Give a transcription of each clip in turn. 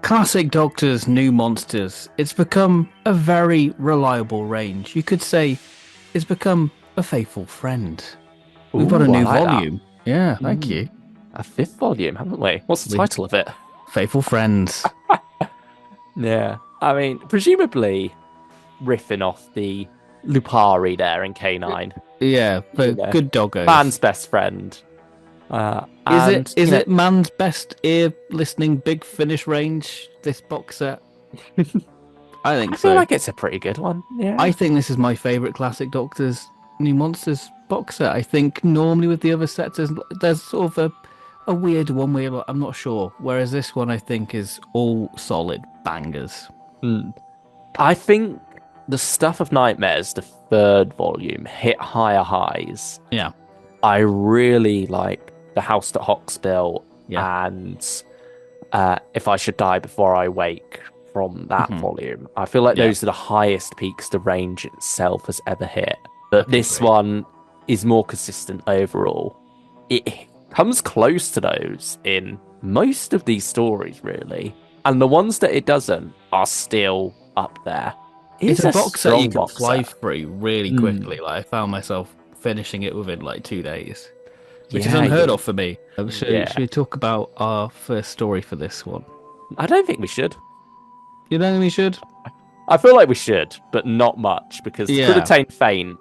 Classic Doctor's New Monsters. It's become a very reliable range. You could say it's become a faithful friend. We've got a Ooh, I new like volume. Yeah, that. thank you. A fifth volume, haven't we? What's the We title of it? Faithful Friends. Yeah. I mean, presumably riffing off the Lupari there in K9. Yeah, You but know, good doggos. man's best friend. Is And, it is it man's best ear listening big finish range, this box set? I think I feel so. like it's a pretty good one. Yeah. I think this is my favourite Classic Doctor's New Monsters box set. I think normally with the other sets, there's sort of a weird one where I'm not sure. Whereas this one, I think, is all solid bangers. Hmm. I think the Stuff of Nightmares, the third volume, hit higher highs. Yeah, I really like The House that Hawks Built yeah. and If I Should Die Before I Wake from that Mhm. volume. I feel like Yeah, those are the highest peaks the range itself has ever hit. But okay, this great. one is more consistent overall. It comes close to those in most of these stories, really. And the ones that it doesn't are still up there. It's It's a a box set you strong can box fly set. through really Mm, quickly. Like I found myself finishing it within like 2 days, which is yeah, unheard of for me. Should yeah. we talk about our first story for this one? I don't think we should. You don't think we should? I feel like we should, but not much because the Yeah. Krillitane Feint,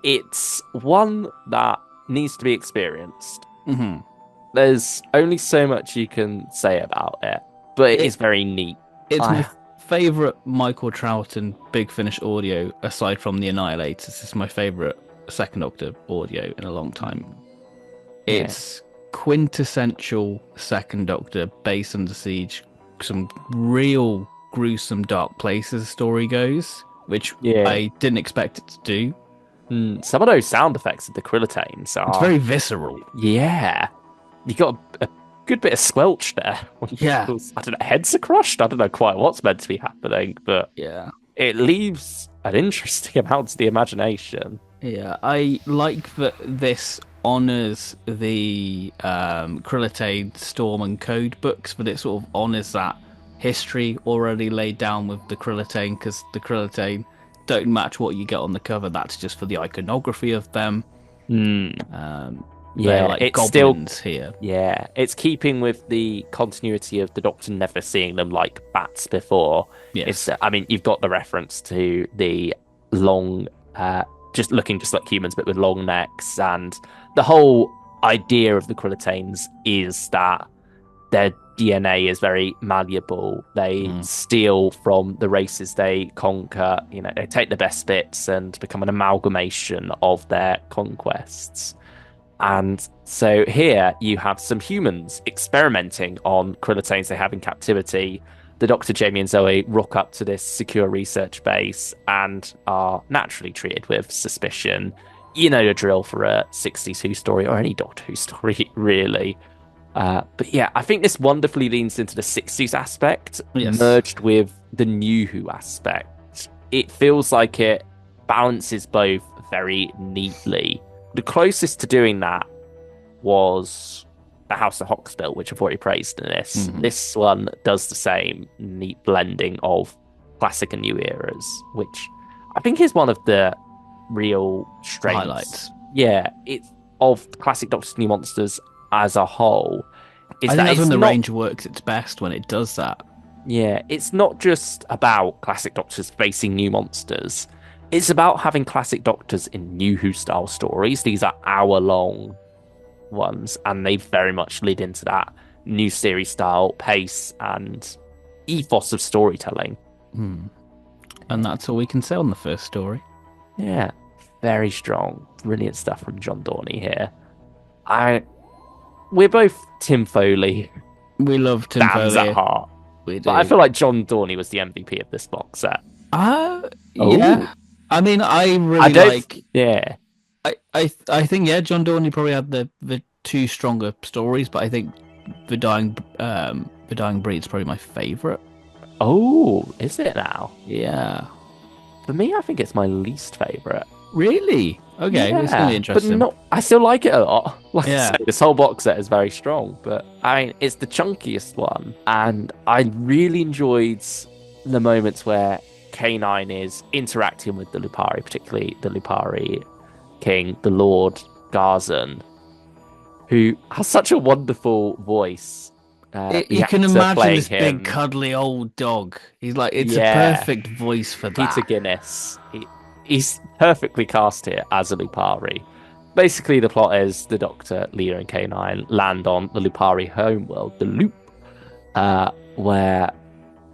it's one that needs to be experienced. hmm There's only so much you can say about it, but it is It very neat. it's my I favorite Michael Troughton Big Finish audio aside from the Annihilators. This is my favorite Second Doctor audio in a long time. yeah, It's quintessential Second Doctor, base under siege, some real gruesome dark places the story goes, which yeah. I didn't expect it to do. Some of those sound effects of the Krillitanes It's are, very visceral. yeah. You got a good bit of squelch there. Yeah, I don't know, heads are crushed. I don't know quite what's meant to be happening, but yeah. it leaves an interesting amount to the imagination. Yeah, I like that this honors the Krillitane Storm and Code books, but it sort of honors that history already laid down with the Krillitane, because the Krillitane don't match what you get on the cover. That's just for the iconography of them. Hmm. They're Yeah, like it's still goblins here. Yeah, it's keeping with the continuity of the Doctor never seeing them like bats before. Yes. I mean, you've got the reference to the long, just looking just like humans, but with long necks, and the whole idea of the Krillitanes is that their DNA is very malleable. They Mm. steal from the races they conquer. You know, they take the best bits and become an amalgamation of their conquests. And so here you have some humans experimenting on Krillitanes they have in captivity. The Doctor, Jamie, and Zoe rock up to this secure research base and are naturally treated with suspicion. You know the drill for a 60s Who story or any Doctor Who story, really. But yeah, I think this wonderfully leans into the 60s aspect, Yes. merged with the New Who aspect. It feels like it balances both very neatly. The closest to doing that was the House of Hoxbill, which I've already praised in this. Mhm. This one does the same neat blending of classic and new eras, which I think is one of the real strengths. Highlights. Yeah, it's of classic Doctor's New Monsters as a whole. Is I think that that's it's when the not, range works its best, when it does that. yeah, it's not just about classic Doctors facing new monsters. It's about having classic Doctors in New Who style stories. These are hour-long ones, and they very much lead into that new series style pace and ethos of storytelling. Hmm. And that's all we can say on the first story. Yeah, very strong, brilliant stuff from John Dorney here. We're both Tim Foley We love Tim fans at Foley. heart, We but I do. feel like John Dorney was the MVP of this box set. Yeah. I mean, I I really don't. like. Yeah, I think yeah, John Dorney probably had the two stronger stories, but I think the Dying Breed's probably my favorite. oh, is it now? Yeah. For me, I think it's my least favorite. Really? Okay, it's gonna be Yeah, but interesting. not. I still like it a lot. Like I say, Yeah. this whole box set is very strong, but I mean, it's the chunkiest one, and I really enjoyed the moments where K9 is interacting with the Lupari, particularly the Lupari King, the Lord Garzan, who has such a wonderful voice. The You can actor imagine playing this big him, cuddly old dog. He's like, it's a yeah, perfect voice for Peter that. Guinness. He's perfectly cast here as a Lupari. Basically, the plot is the Doctor, Leah, and K9 land on the Lupari homeworld, the Loop, where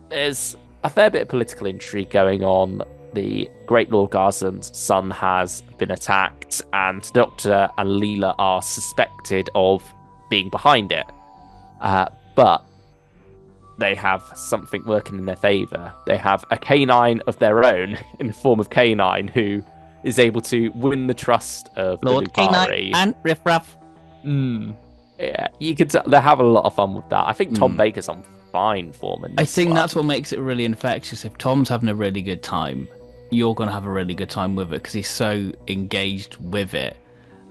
there's a fair bit of political intrigue going on. The Great Lord Garzan's son has been attacked, and Doctor and Leela are suspected of being behind it. But they have something working in their favor. They have a canine of their own in the form of Canine who is able to win the trust of the Lord K9 Lupari. and Riff Raff. Mm. Yeah, you could tell they have a lot of fun with that. I think Tom Hmm. Baker's on fine form in I this think that's one. what makes it really infectious. If Tom's having a really good time, you're going to have a really good time with it because he's so engaged with it.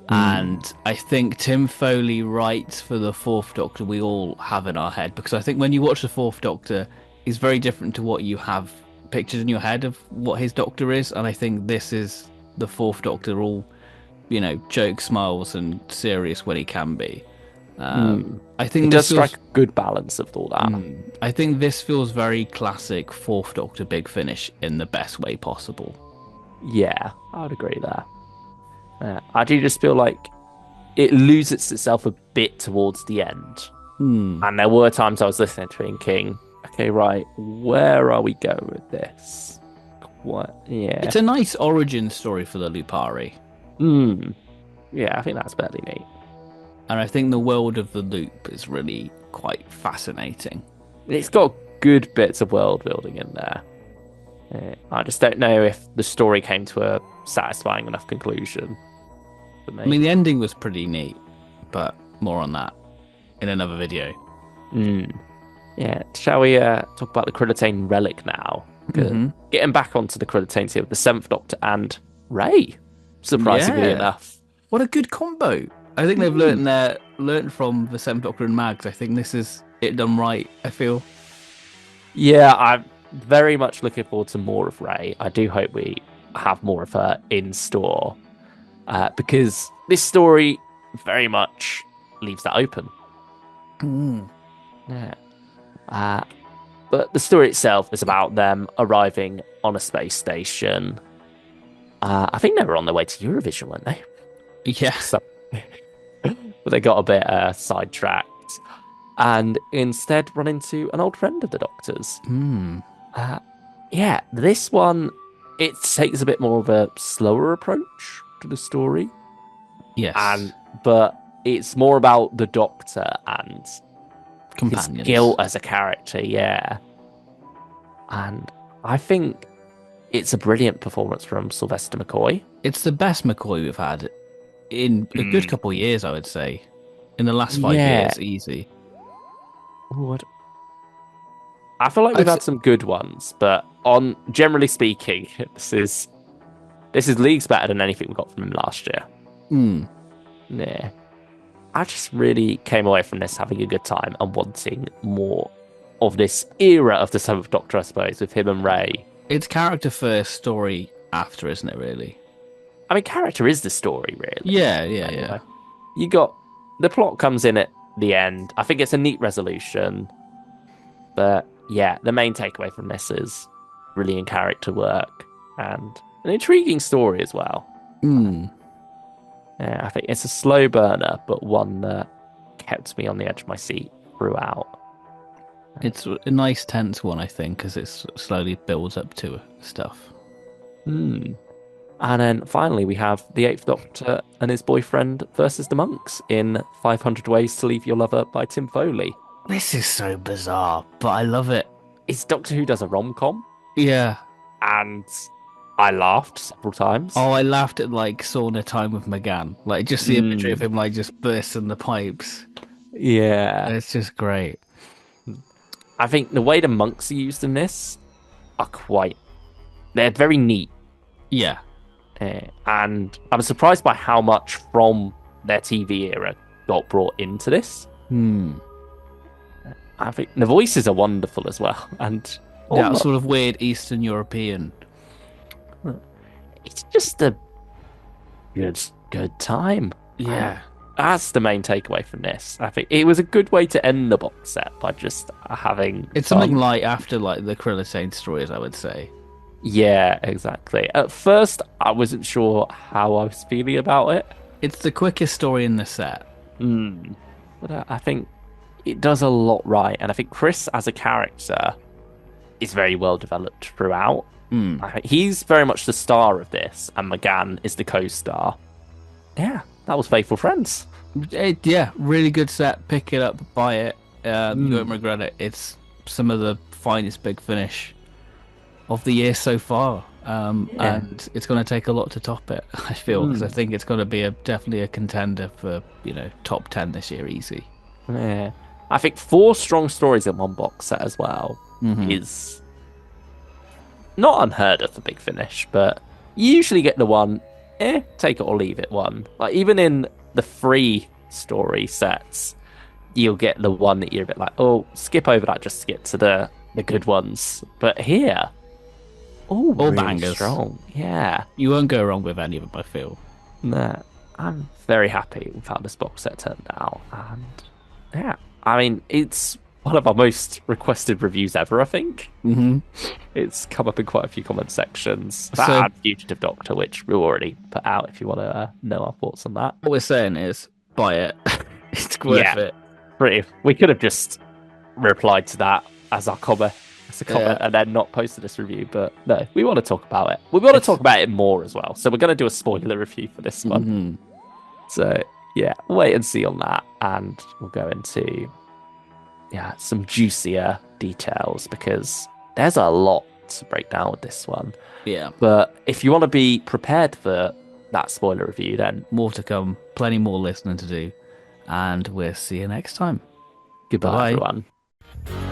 Mm. And I think Tim Foley writes for the Fourth Doctor we all have in our head because I think when you watch the Fourth Doctor, he's very different to what you have pictures in your head of what his Doctor is. And I think this is the Fourth Doctor, all, joke, smiles, and serious when he can be. Mm. I It think does this strike feels. a good balance of all that. I think this feels very classic Fourth Doctor Big Finish in the best way possible. Yeah, I would agree there. I do just feel like it loses itself a bit towards the end. Hmm. And there were times I was listening to it thinking, okay, right, where are we going with this? What? Yeah. It's a nice origin story for the Lupari. Hmm. Yeah, I think that's fairly neat. And I think the world of the loop is really quite fascinating. It's got good bits of world building in there. I just don't know if the story came to a satisfying enough conclusion for I mean, me. the ending was pretty neat, but more on that in another video. Hmm. Yeah, shall we talk about the Krillitane Relic now? 'Cause Hmm. getting back onto the Krillitane here with the Seventh Doctor and Ray, surprisingly Yeah. enough. What a good combo. I think they've Hmm. learned from the Seventh Doctor and Mags. I think this is it done right, I feel. Yeah, I'm very much looking forward to more of Ray. I do hope we have more of her in store because this story very much leaves that open. Mm. Yeah. Uh, but the story itself is about them arriving on a space station. I think they were on their way to Eurovision, weren't they? Yeah. So, but they got a bit sidetracked and instead run into an old friend of the Doctor's. Mm. Uh, yeah, this one it takes a bit more of a slower approach to the story, Yes. and but it's more about the Doctor and his Companions. guilt as a character. Yeah, and I think it's a brilliant performance from Sylvester McCoy. It's the best McCoy we've had in a good Mm. couple of years, I would say. In the last five Yeah, years, easy. What? I feel like we've I'd say, had some good ones, but on generally speaking, this is leagues better than anything we got from him last year. mm, Yeah. I just really came away from this having a good time and wanting more of this era of the Seventh Doctor, I suppose, with him and Ray. it's character first, story after, isn't it, really? I mean, character is the story, really. Yeah, yeah, yeah. Anyway, you got the plot comes in at the end. I think it's a neat resolution, but yeah, the main takeaway from this is brilliant character work and an intriguing story as well. Mm. Yeah, I think it's a slow burner, but one that kept me on the edge of my seat throughout. It's a nice tense one, I think, because it slowly builds up to stuff. Hmm. And then finally, we have the Eighth Doctor and his boyfriend versus the monks in 500 Ways to Leave Your Lover by Tim Foley. This is so bizarre, but I love it. It's Doctor Who does a rom-com, Yeah. and I laughed several times. Oh, I laughed at like sauna time with McGann. Like just the imagery of him like just bursting the pipes. Yeah. It's just great. I think the way the monks are used in this are they're very neat. Yeah. And I was surprised by how much from their TV era got brought into this. Hmm. I think the voices are wonderful as well, and That almost, sort of weird Eastern European. it's just a good time. Uh, Yeah. That's the main takeaway from this. I think it was a good way to end the box set by just having It's something fun. like after like the Krillitane stories, I would say. Yeah, exactly. At first, I wasn't sure how I was feeling about it. It's the quickest story in the set. Mm. But I think it does a lot right, and I think Chris as a character is very well developed throughout. Hmm. I think he's very much the star of this, and McGann is the co-star. Yeah, that was Faithful Friends. Yeah, really good set. Pick it up, buy it. You won't Mm. regret it. It's some of the finest Big Finish of the year so far. Yeah. And it's going to take a lot to top it, I feel, because I Mm. think it's going to be definitely a contender for, top 10 this year, easy. Yeah. I think four strong stories in one box set as well Hmm. is not unheard of for Big Finish, but you usually get the one, take it or leave it one. Like even in the free story sets, you'll get the one that you're a bit like, oh, skip over that just to get to the good ones. But here, oh, All really bangers. strong. Yeah. You won't go wrong with any of them, I feel. Nah, I'm very happy with how this box set turned out. And yeah, I mean, it's one of our most requested reviews ever, I think. Hmm. It's come up in quite a few comment sections. So That and Fugitive Doctor, which we already put out if you want to know our thoughts on that. what we're saying is, buy it. It's worth Yeah, it. pretty. We could have just replied to that as our comment, as a comment, Yeah, and then not posted this review. But no, we want to talk about it. We want to it's. talk about it more as well. So we're going to do a spoiler review for this one. Mhm. So yeah, wait and see on that, and we'll go into some juicier details because there's a lot to break down with this one. Yeah, But if you want to be prepared for that spoiler review, then more to come. Plenty more listening to do. And we'll see you next time. goodbye, Bye bye. everyone.